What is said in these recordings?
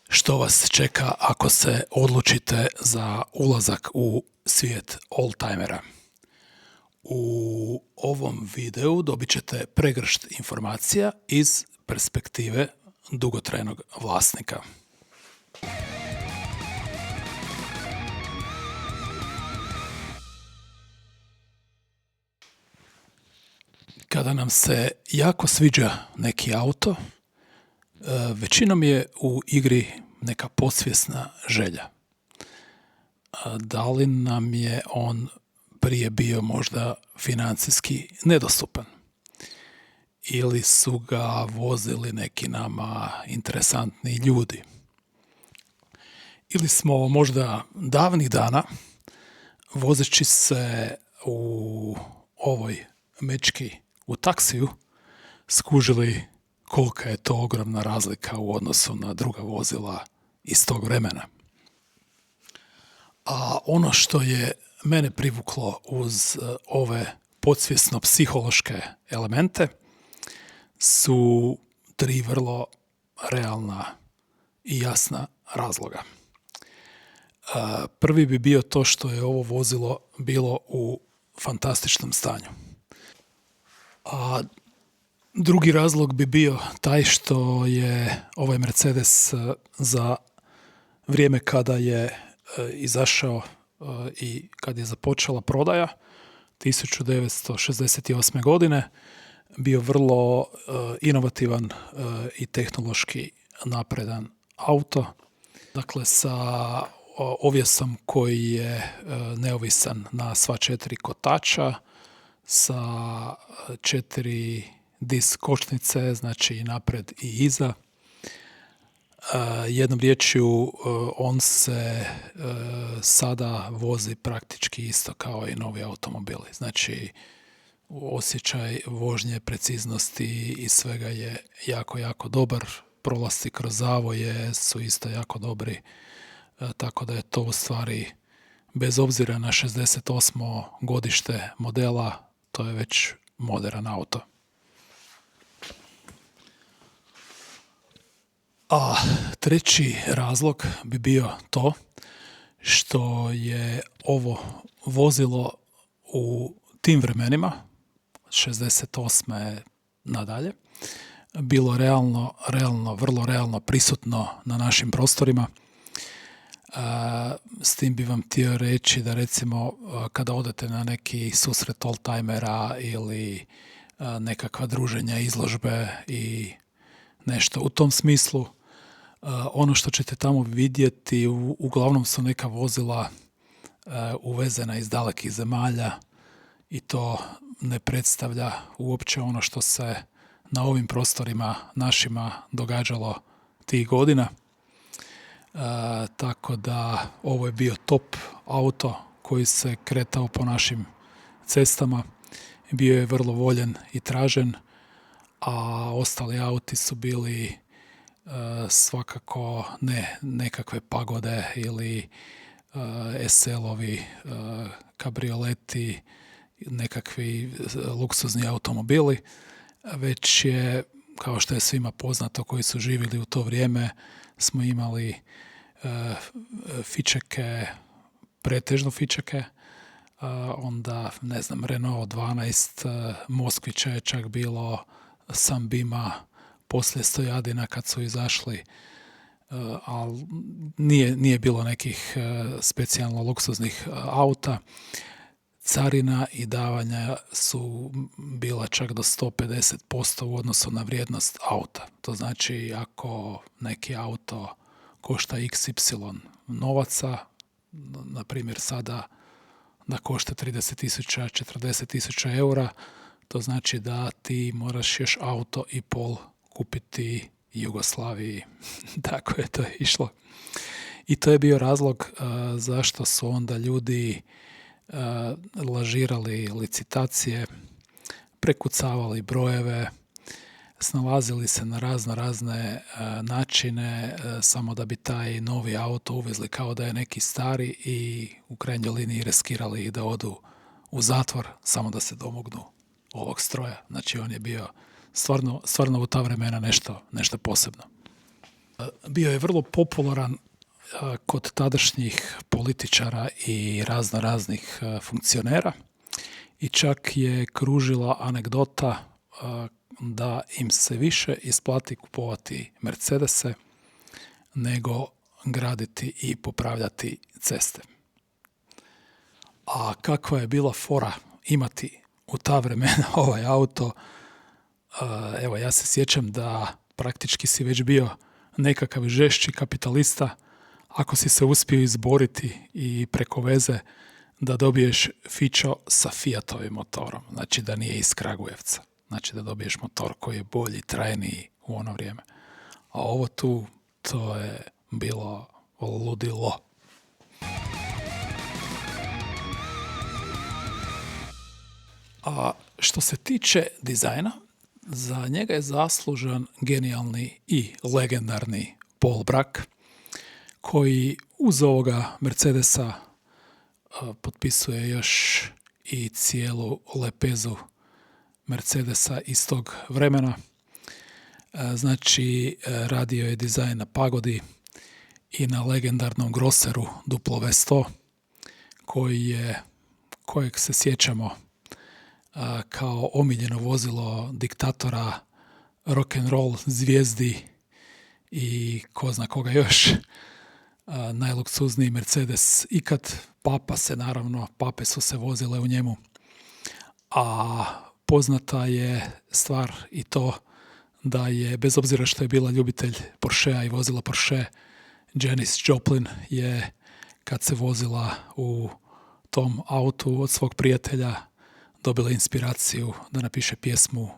Što vas čeka ako se odlučite za ulazak u svijet oldtimera? U ovom videu dobit ćete pregršt informacija iz perspektive dugotrajnog vlasnika. Kada nam se jako sviđa neki auto, većinom je u igri neka podsvjesna želja. Da li nam je on prije bio možda financijski nedostupan? Ili su ga vozili neki nama interesantni ljudi? Ili smo možda davnih dana, vozeći se u ovoj Mečki u taksiju, skužili kolika je to ogromna razlika u odnosu na druga vozila iz tog vremena. A ono što je mene privuklo uz ove podsvjesno-psihološke elemente su 3 vrlo realna i jasna razloga. Prvi bi bio to što je ovo vozilo bilo u fantastičnom stanju. A drugi razlog bi bio taj što je ovaj Mercedes za vrijeme kada je izašao i kad je započela prodaja 1968. godine bio vrlo inovativan i tehnološki napredan auto. Dakle, sa ovjesom koji je neovisan na sva 4 kotača, sa 4 disk kočnice, znači napred i iza. Jednom riječju, on se sada vozi praktički isto kao i novi automobili. Znači, osjećaj vožnje, preciznosti i svega je jako, jako dobar. Prolasci kroz zavoje su isto jako dobri. Tako da je to u stvari, bez obzira na 68. godište modela, to je već moderan auto. A treći razlog bi bio to što je ovo vozilo u tim vremenima, 68. nadalje, bilo vrlo realno prisutno na našim prostorima. S tim bi vam htio reći da recimo kada odete na neki susret oldtimera ili nekakva druženja, izložbe i nešto u tom smislu, ono što ćete tamo vidjeti uglavnom su neka vozila uvezena iz dalekih zemalja i to ne predstavlja uopće ono što se na ovim prostorima našima događalo tih godina. Tako da ovo je bio top auto koji se kretao po našim cestama. Bio je vrlo voljen i tražen, a ostali auti su bili svakako ne nekakve pagode ili SL-ovi, kabrioleti, nekakvi luksuzni automobili, već je, kao što je svima poznato koji su živjeli u to vrijeme, smo imali fičeke, pretežno fičeke, onda, ne znam, Renault 12, Moskvića je čak bilo, Sambima, poslije Stojadina kad su izašli, ali nije bilo nekih specijalno luksuznih auta. Carina i davanja su bila čak do 150% u odnosu na vrijednost auta. To znači, ako neki auto košta XY novaca, na primjer sada da košta 30.000, 40.000 eura, to znači da ti moraš još auto i pol kupiti Jugoslaviji. Tako je to išlo. I to je bio razlog zašto su onda ljudi lažirali licitacije, prekucavali brojeve, snalazili se na razne načine samo da bi taj novi auto uvezli kao da je neki stari i u krajnjoj liniji riskirali da odu u zatvor samo da se domognu ovog stroja. Znači on je bio stvarno u ta vremena nešto posebno. Bio je vrlo popularan kod tadašnjih političara i raznih funkcionera i čak je kružila anegdota da im se više isplati kupovati Mercedese nego graditi i popravljati ceste. A kakva je bila fora imati u ta vremena ovaj auto? Evo, ja se sjećam da praktički si već bio nekakav žešći kapitalista ako si se uspio izboriti i preko veze da dobiješ Fićo sa Fiatovim motorom, znači da nije iz Kragujevca, znači da dobiješ motor koji je bolji, trajniji u ono vrijeme. A ovo tu, to je bilo ludilo. A što se tiče dizajna, za njega je zaslužan genijalni i legendarni Paul Bracq, koji uz ovoga Mercedesa potpisuje još i cijelu lepezu Mercedesa iz tog vremena. Znači, radio je dizajn na Pagodi i na legendarnom Grosseru W100, kojeg se sjećamo kao omiljeno vozilo diktatora, rock'n'roll zvijezdi i ko zna koga još. Najluksuzniji Mercedes ikad. Pape su se vozile u njemu. A poznata je stvar i to da je, bez obzira što je bila ljubitelj Porschea i vozila Porsche, Janis Joplin je, kad se vozila u tom autu od svog prijatelja, dobila inspiraciju da napiše pjesmu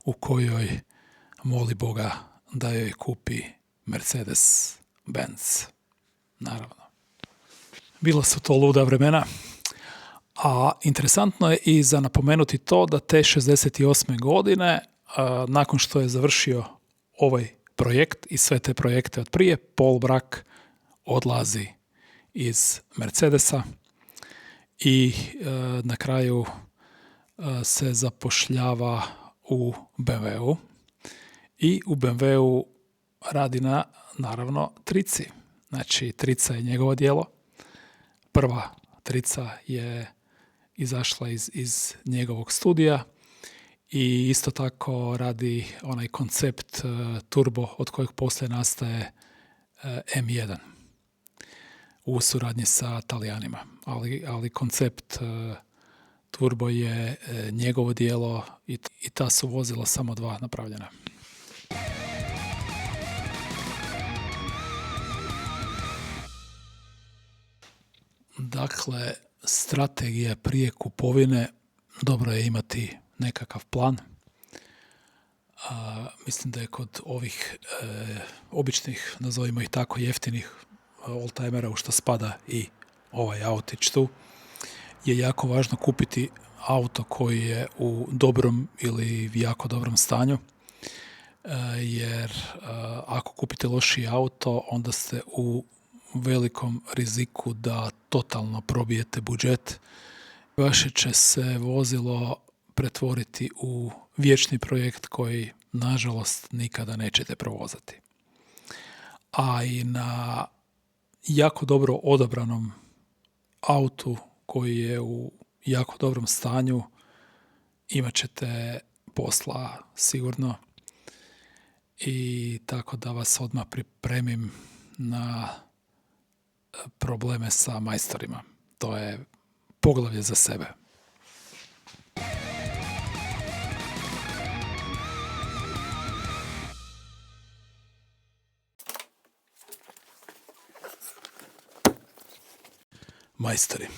u kojoj moli Boga da joj kupi Mercedes-Benz. Naravno. Bila su to luda vremena, a interesantno je i za napomenuti to da te 68. godine, nakon što je završio ovaj projekt i sve te projekte od prije, Paul Bracq odlazi iz Mercedesa i na kraju se zapošljava u BMW-u i u BMW-u radi na, naravno, trici. Znači, trica je njegovo djelo. Prva trica je izašla iz njegovog studija i isto tako radi onaj koncept turbo od kojeg poslije nastaje M1 u suradnji sa Talijanima. Ali koncept turbo je njegovo djelo i ta su vozila samo dva napravljena. Dakle, strategija prije kupovine, dobro je imati nekakav plan. Mislim da je kod ovih običnih, nazovimo ih tako, jeftinih oldtimera, u što spada i ovaj autić tu, je jako važno kupiti auto koji je u dobrom ili jako dobrom stanju, jer ako kupite loši auto, onda ste u velikom riziku da totalno probijete budžet. Vaše će se vozilo pretvoriti u vječni projekt koji, nažalost, nikada nećete provozati. A i na jako dobro odabranom autu koji je u jako dobrom stanju imat ćete posla sigurno. I tako da vas odmah pripremim na probleme sa majstorima. To je poglavlje za sebe. Majstori.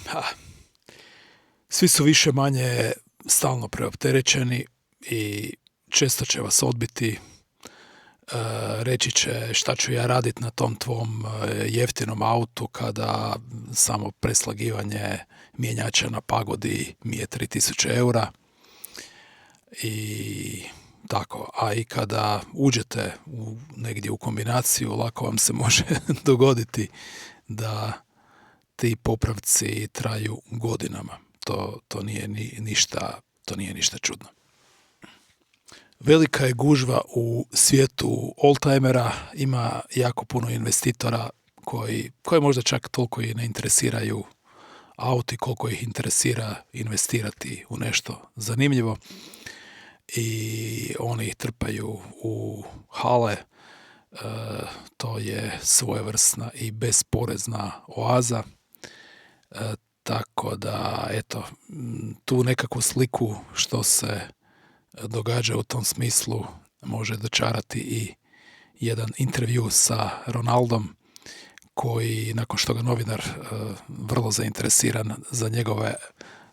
Svi su više manje stalno preopterećeni i često će vas odbiti reći će šta ću ja raditi na tom tvom jeftinom autu kada samo preslagivanje mjenjača na pagodi mi je 3000 eura i tako. A i kada uđete negdje u kombinaciju, lako vam se može dogoditi da ti popravci traju godinama. To nije ništa čudno. Velika je gužva u svijetu oldtimera, ima jako puno investitora koji možda čak toliko i ne interesiraju auti koliko ih interesira investirati u nešto zanimljivo i oni ih trpaju u hale. To je svojevrsna i besporezna oaza. Tako da, eto, tu nekakvu sliku što se događa u tom smislu može dočarati i jedan intervju sa Ronaldom koji, nakon što ga novinar vrlo zainteresiran za njegove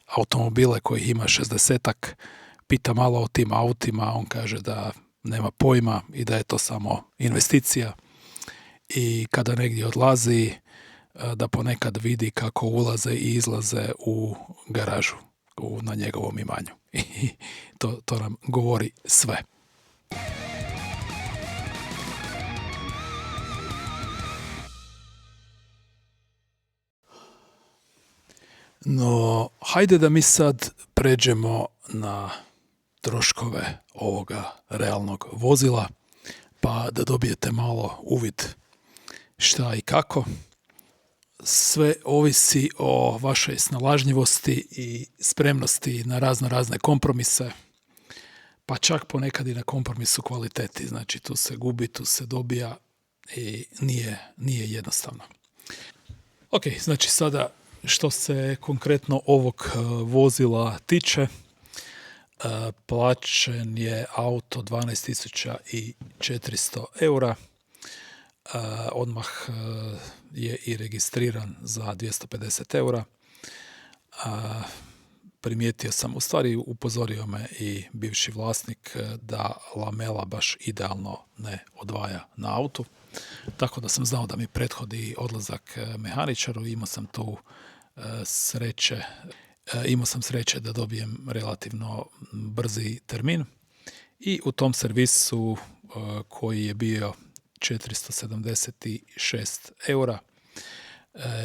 automobile kojih ima 60-ak, pita malo o tim autima, on kaže da nema pojma i da je to samo investicija i kada negdje odlazi da ponekad vidi kako ulaze i izlaze u garažu na njegovom imanju. I to nam govori sve. No, hajde da mi sad pređemo na troškove ovoga realnog vozila, pa da dobijete malo uvid šta i kako. Sve ovisi o vašoj snalažljivosti i spremnosti na razne kompromise, pa čak ponekad i na kompromisu kvaliteti. Znači, tu se gubi, tu se dobija i nije jednostavno. Ok, znači sada što se konkretno ovog vozila tiče, plaćen je auto 12.400 eura. Odmah je i registriran za 250 eura. Primijetio sam, u stvari upozorio me i bivši vlasnik da lamela baš idealno ne odvaja na autu. Tako da sam znao da mi prethodi odlazak mehaničaru. Imao sam tu sreće da dobijem relativno brzi termin i u tom servisu koji je bio 476 eura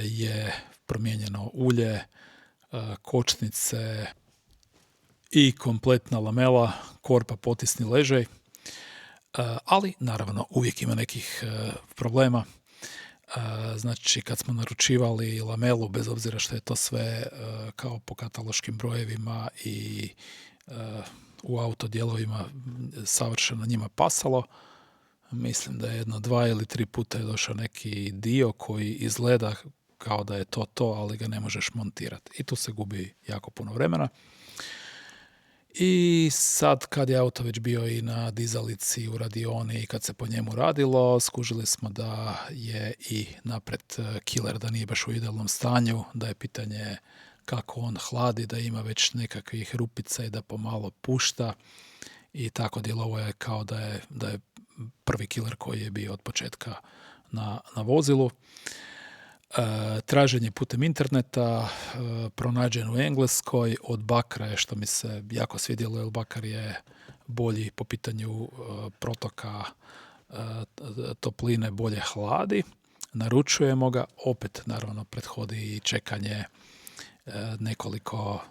je promijenjeno ulje, kočnice i kompletna lamela, korpa, potisni ležaj, ali naravno uvijek ima nekih problema. Znači, kad smo naručivali lamelu, bez obzira što je to sve kao po kataloškim brojevima i u autodijelovima savršeno njima pasalo, mislim da je 2 ili 3 puta je došao neki dio koji izgleda kao da je to, ali ga ne možeš montirati. I tu se gubi jako puno vremena. I sad kad je auto već bio i na dizalici u radioni i kad se po njemu radilo, skužili smo da je i napred killer, da nije baš u idealnom stanju, da je pitanje kako on hladi, da ima već nekakvih rupica i da pomalo pušta i tako djelovo je kao da je prvi killer koji je bio od početka na vozilu. Traženje putem interneta, pronađen u Engleskoj, od bakra je, što mi se jako svidjelo, jer bakar je bolji po pitanju protoka topline, bolje hladi. Naručujemo ga, opet naravno prethodi i čekanje nekoliko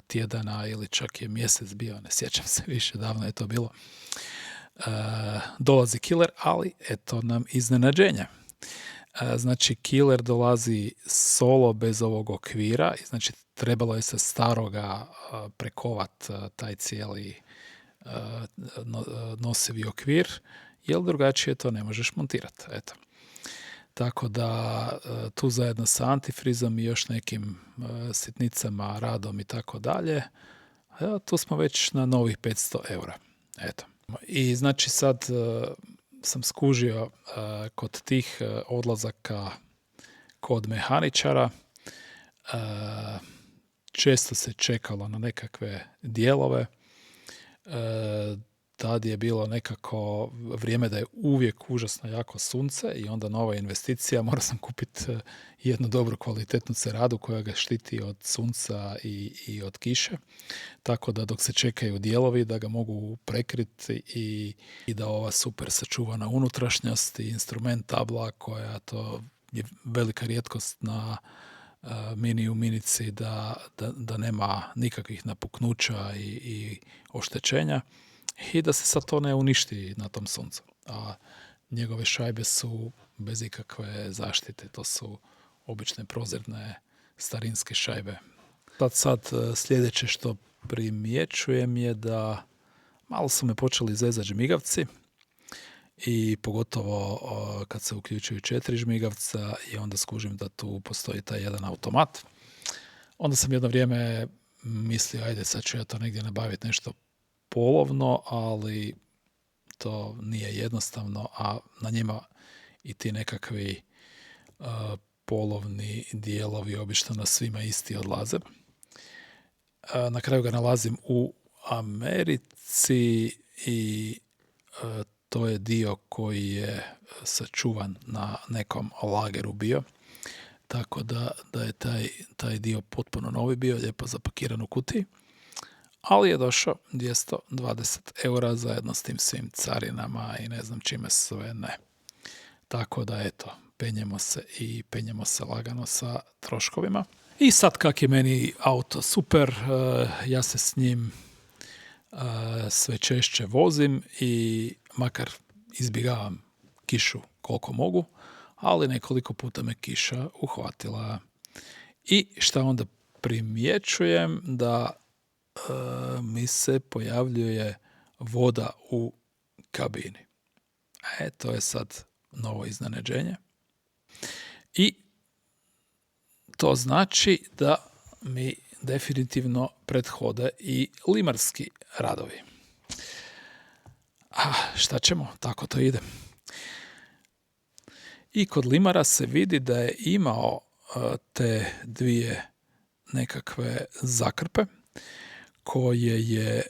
tjedana ili čak je mjesec bio, ne sjećam se više, davno je to bilo. Dolazi killer, ali eto nam iznenađenje. Znači, killer dolazi solo bez ovog okvira, znači trebalo je sa staroga prekovat taj cijeli nosivi okvir, jer drugačije to ne možeš montirati. Eto. Tako da tu zajedno sa antifrizom i još nekim sitnicama, radom i tako dalje, tu smo već na novih 500 eura. Eto. I znači sad sam skužio kod tih odlazaka kod mehaničara, često se čekalo na nekakve dijelove, tad je bilo nekako vrijeme da je uvijek užasno jako sunce i onda nova investicija, morao sam kupiti jednu dobru kvalitetnu ceradu koja ga štiti od sunca i od kiše, tako da dok se čekaju dijelovi da ga mogu prekriti i da ova super sačuvana unutrašnjost i instrument tabla koja to je velika rijetkost na mini u minici da nema nikakvih napuknuća i oštećenja i da se sad to ne uništi na tom suncu. A njegove šajbe su bez ikakve zaštite, to su obične prozirne starinske šajbe. Sad sljedeće što primjećujem je da malo su me počeli zezati žmigavci i pogotovo kad se uključuju 4 žmigavca i onda skužim da tu postoji taj jedan automat. Onda sam jedno vrijeme mislio, ajde sad ću ja to negdje nabaviti nešto polovno, ali to nije jednostavno, a na njima i ti nekakvi polovni dijelovi obično na svima isti odlaze. Na kraju ga nalazim u Americi i to je dio koji je sačuvan na nekom lageru bio, tako da je taj dio potpuno novi bio, lijepo zapakiran u kutiji, ali je došao 220 eura zajedno s tim svim carinama i ne znam čime sve ne. Tako da eto, penjemo se lagano sa troškovima. I sad kak je meni auto super, ja se s njim sve češće vozim i makar izbjegavam kišu koliko mogu, ali nekoliko puta me kiša uhvatila. I šta onda primjećujem da mi se pojavljuje voda u kabini. To je sad novo iznenađenje. I to znači da mi definitivno prethode i limarski radovi. A šta ćemo? Tako to ide. I kod limara se vidi da je imao te dvije nekakve zakrpe koje je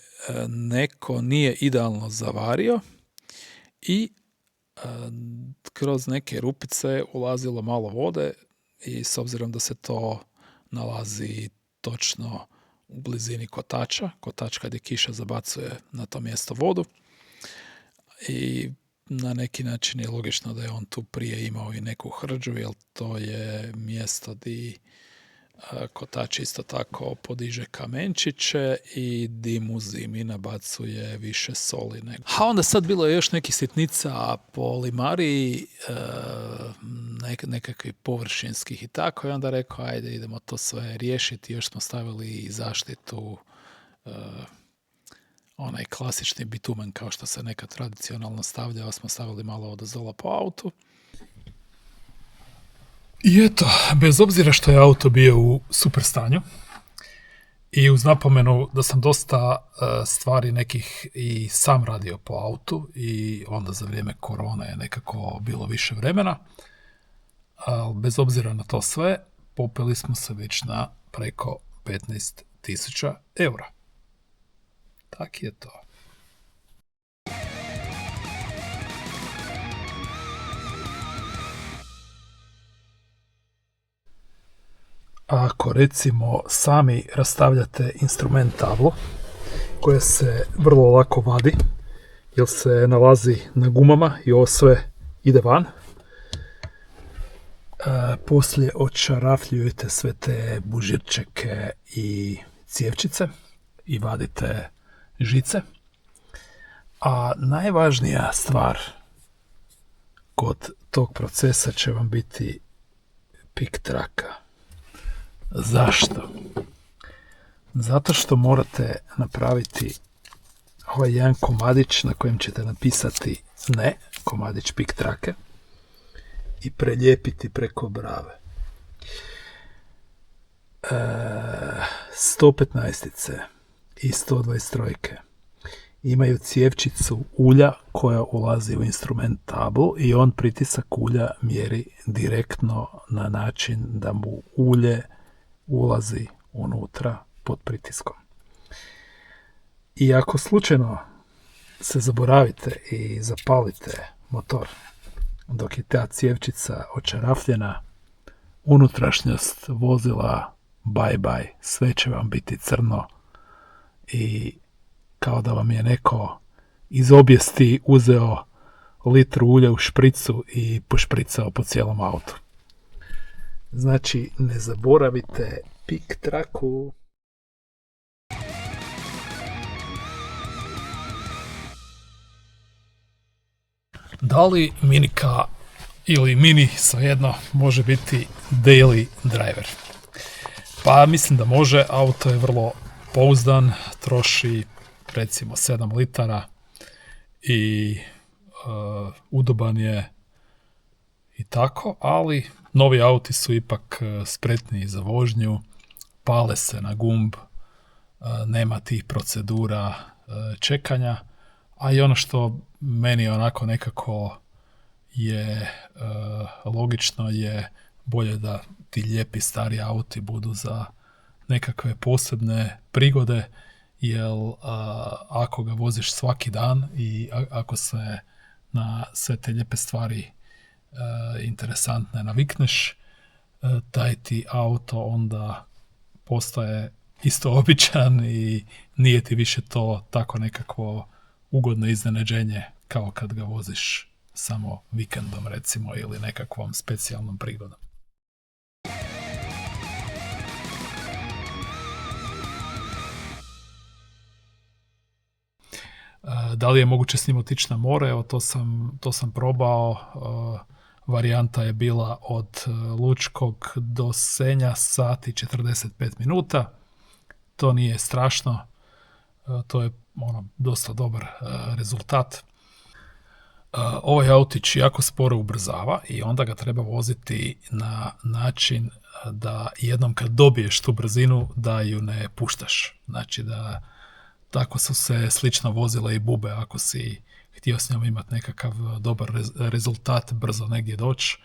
neko nije idealno zavario i kroz neke rupice ulazilo malo vode i s obzirom da se to nalazi točno u blizini kotača, kotač kad je kiša zabacuje na to mjesto vodu i na neki način je logično da je on tu prije imao i neku hrđu, jer to je mjesto di kotač isto tako podiže kamenčiće i dim u zimi nabacuje više soli. A onda sad bilo je još nekih sitnica po limariji, nekakvih površinskih i tako, i onda rekao, ajde idemo to sve riješiti, još smo stavili i zaštitu, onaj klasični bitumen kao što se nekad tradicionalno stavljao, smo stavili malo odozdola po autu. I eto, bez obzira što je auto bio u super stanju i uz napomenu da sam dosta stvari nekih i sam radio po autu i onda za vrijeme korone je nekako bilo više vremena, ali bez obzira na to sve, popeli smo se već na preko 15.000 eura. Tak je to. Ako recimo sami rastavljate instrument tablo koje se vrlo lako vadi jer se nalazi na gumama i ovo sve ide van, poslije odšarafljujete sve te bužirčeke i cijevčice i vadite žice, a najvažnija stvar kod tog procesa će vam biti pik traka. Zašto? Zato što morate napraviti ovaj jedan komadić na kojem ćete napisati ne, komadić pik trake, i prelijepiti preko brave. 115 i 123 imaju cijevčicu ulja koja ulazi u instrument tablu i on pritisak ulja mjeri direktno na način da mu ulje ulazi unutra pod pritiskom. I ako slučajno se zaboravite i zapalite motor dok je ta cijevčica očarafljena, unutrašnjost vozila bye, sve će vam biti crno i kao da vam je neko iz obijesti uzeo litru ulja u špricu i pošpricao po cijelom autu. Znači, ne zaboravite pik traku. Da li Minika ili Mini, svejedno, može biti daily driver? Pa mislim da može. Auto je vrlo pouzdan, troši recimo 7 litara i udoban je i tako, ali novi auti su ipak spretniji za vožnju, pale se na gumb, nema tih procedura čekanja, a i ono što meni onako nekako je logično je bolje da ti lijepi stari auti budu za nekakve posebne prigode, jer ako ga voziš svaki dan i ako se na sve te lijepe stvari interesantne navikneš, taj ti auto onda postaje isto običan i nije ti više to tako nekakvo ugodno iznenađenje kao kad ga voziš samo vikendom recimo ili nekakvom specijalnom prigodom. Da li je moguće s njim otići na more? Evo, to sam probao. Varijanta je bila od Lučkog do Senja sat i 45 minuta. To nije strašno. To je dosta dobar rezultat. Ovaj autić jako sporo ubrzava i onda ga treba voziti na način da jednom kad dobiješ tu brzinu da ju ne puštaš. Znači da tako su se slično vozile i bube, ako si htio s njom imati nekakav dobar rezultat, brzo negdje doći,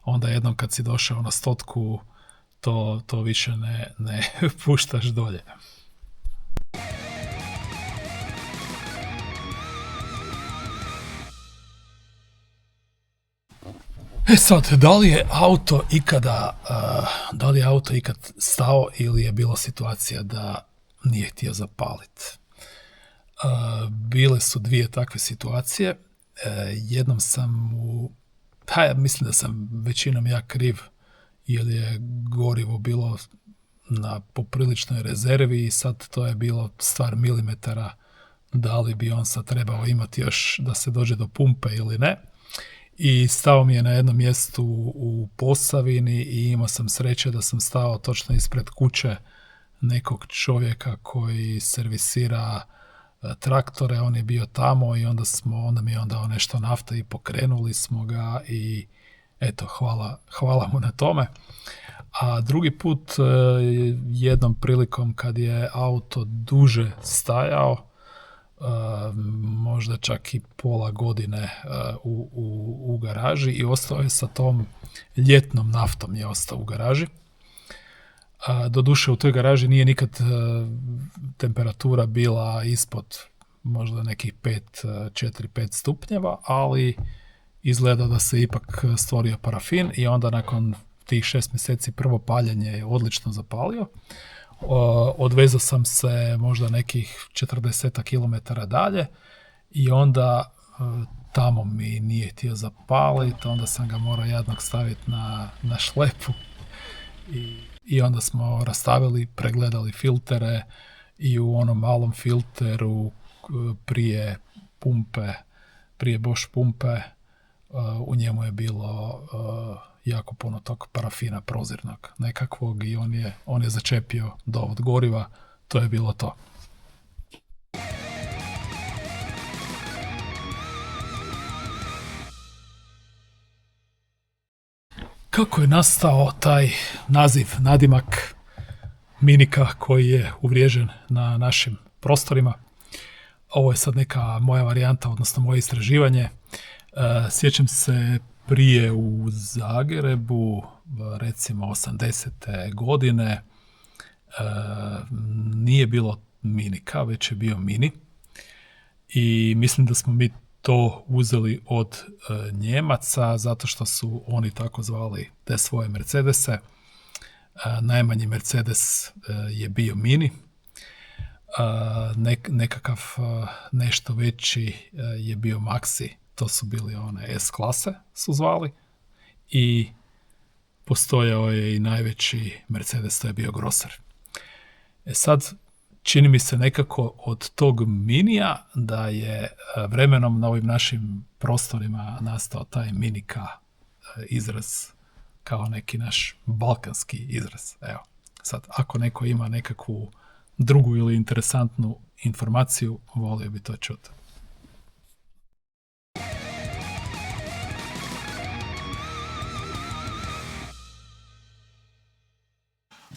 onda jednom kad si došao na 100, to više ne puštaš dolje. Sad, da li je auto ikad stao ili je bila situacija da nije htio zapaliti? Bile su dvije takve situacije. Jednom sam mislim da sam većinom ja kriv, jer je gorivo bilo na popriličnoj rezervi i sad to je bilo stvar milimetara da li bi on sad trebao imati još da se dođe do pumpe ili ne. I stao mi je na jednom mjestu u Posavini i imao sam sreće da sam stao točno ispred kuće nekog čovjeka koji servisira traktore. On je bio tamo i onda mi je dao nešto nafte i pokrenuli smo ga i eto, hvala mu na tome. A drugi put, jednom prilikom kad je auto duže stajao, možda čak i pola godine u garaži i ostao je sa tom ljetnom naftom je ostao u garaži. Doduše u toj garaži nije nikad temperatura bila ispod možda nekih 4-5 stupnjeva, ali izgleda da se ipak stvorio parafin i onda nakon tih 6 mjeseci prvo paljenje je odlično zapalio. Odvezao sam se možda nekih 40 km dalje i onda tamo mi nije htio zapaliti, onda sam ga morao jadnog staviti na šlepu i onda smo rastavili, pregledali filtere i u onom malom filteru prije Bosch pumpe u njemu je bilo jako puno tog parafina prozirnog nekakvog i on je začepio dovod goriva, to je bilo to. Kako je nastao taj naziv, nadimak Minika koji je uvriježen na našim prostorima? Ovo je sad neka moja varijanta, odnosno moje istraživanje. Sjećam se prije u Zagrebu, recimo 80. godine, nije bilo Minika, već je bio Mini. i mislim da smo mi to uzeli od Njemaca zato što su oni tako zvali te svoje Mercedese. Najmanji Mercedes je bio Mini, nekakav nešto veći je bio Maxi, to su bili one S klase su zvali, i postojao je i najveći Mercedes, to je bio Grosser. Sad, čini mi se nekako od tog Minija da je vremenom na ovim našim prostorima nastao taj Minika izraz kao neki naš balkanski izraz. Evo, sad, ako neko ima nekakvu drugu ili interesantnu informaciju, volio bi to čuti.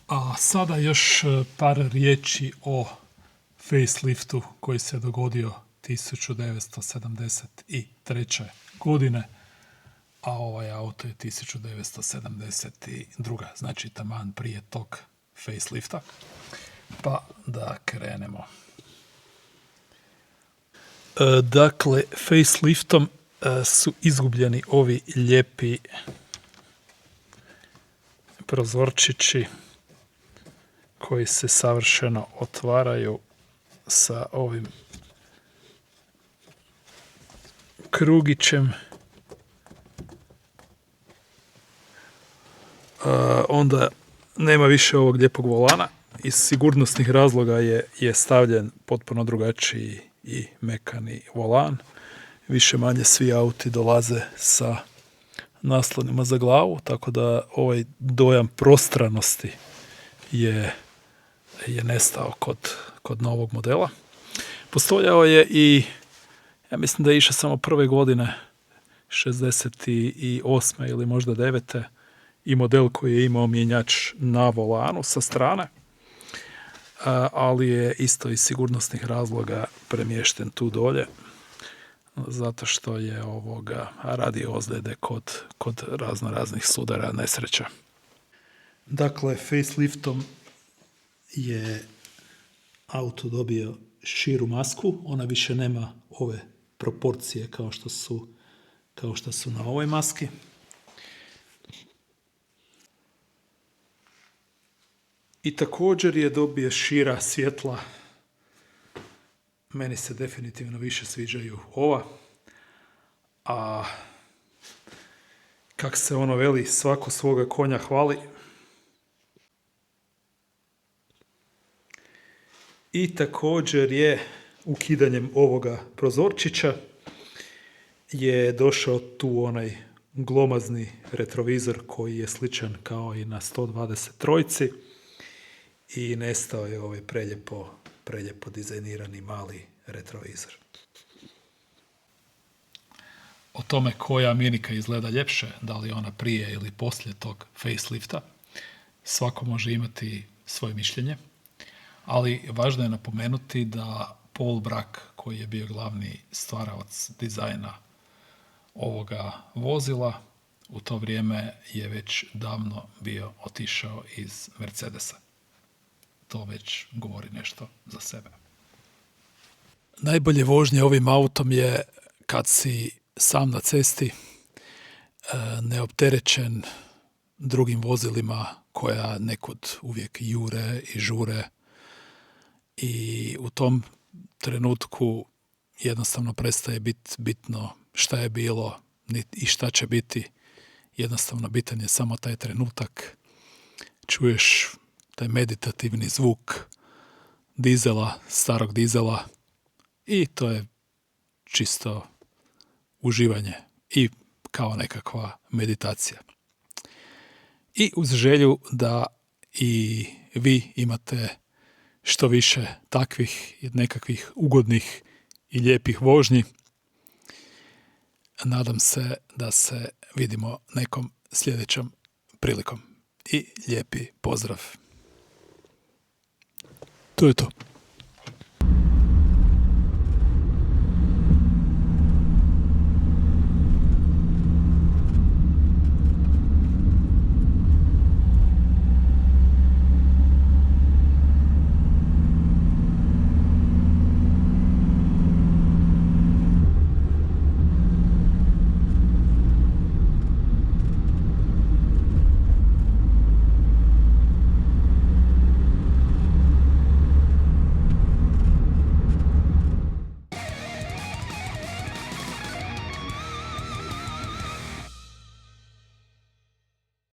A sada još par riječi o faceliftu koji se dogodio 1973. godine, a ovaj auto je 1972. Znači taman prije tog facelifta. Pa da krenemo. Dakle, faceliftom su izgubljeni ovi lijepi prozorčići koji se savršeno otvaraju sa ovim krugićem. Onda nema više ovog lijepog volana. Iz sigurnosnih razloga je stavljen potpuno drugačiji i mekani volan. Više manje svi auti dolaze sa naslonima za glavu, tako da ovaj dojam prostranosti je nestao kod novog modela. Postojao je i, ja mislim da je išao samo prve godine, 68. ili možda 9. i model koji je imao mjenjač na volanu sa strane, ali je isto iz sigurnosnih razloga premješten tu dolje, zato što je radio ozljede kod raznih sudara, nesreća. Dakle, faceliftom je auto dobio širu masku, ona više nema ove proporcije kao što su na ovoj maski. I također je dobio šira svjetla. Meni se definitivno više sviđaju ova. A kak se ono veli, svako svoga konja hvali. I također je ukidanjem ovoga prozorčića je došao tu onaj glomazni retrovizor koji je sličan kao i na 123 i nestao je ovaj preljepo dizajnirani mali retrovizor. O tome koja Minika izgleda ljepše, da li ona prije ili poslije tog facelifta, svako može imati svoje mišljenje, ali važno je napomenuti da Paul Bracq, koji je bio glavni stvaralac dizajna ovoga vozila, u to vrijeme je već davno bio otišao iz Mercedesa. To već govori nešto za sebe. Najbolje vožnje ovim autom je kad si sam na cesti, neopterećen drugim vozilima koja nekud uvijek jure i žure, i u tom trenutku jednostavno prestaje biti bitno šta je bilo i šta će biti. Jednostavno bitan je samo taj trenutak. Čuješ taj meditativni zvuk dizela, starog dizela, i to je čisto uživanje i kao nekakva meditacija. I uz želju da i vi imate što više takvih nekakvih ugodnih i lijepih vožnji, nadam se da se vidimo nekom sljedećom prilikom. I lijepi pozdrav. To je to.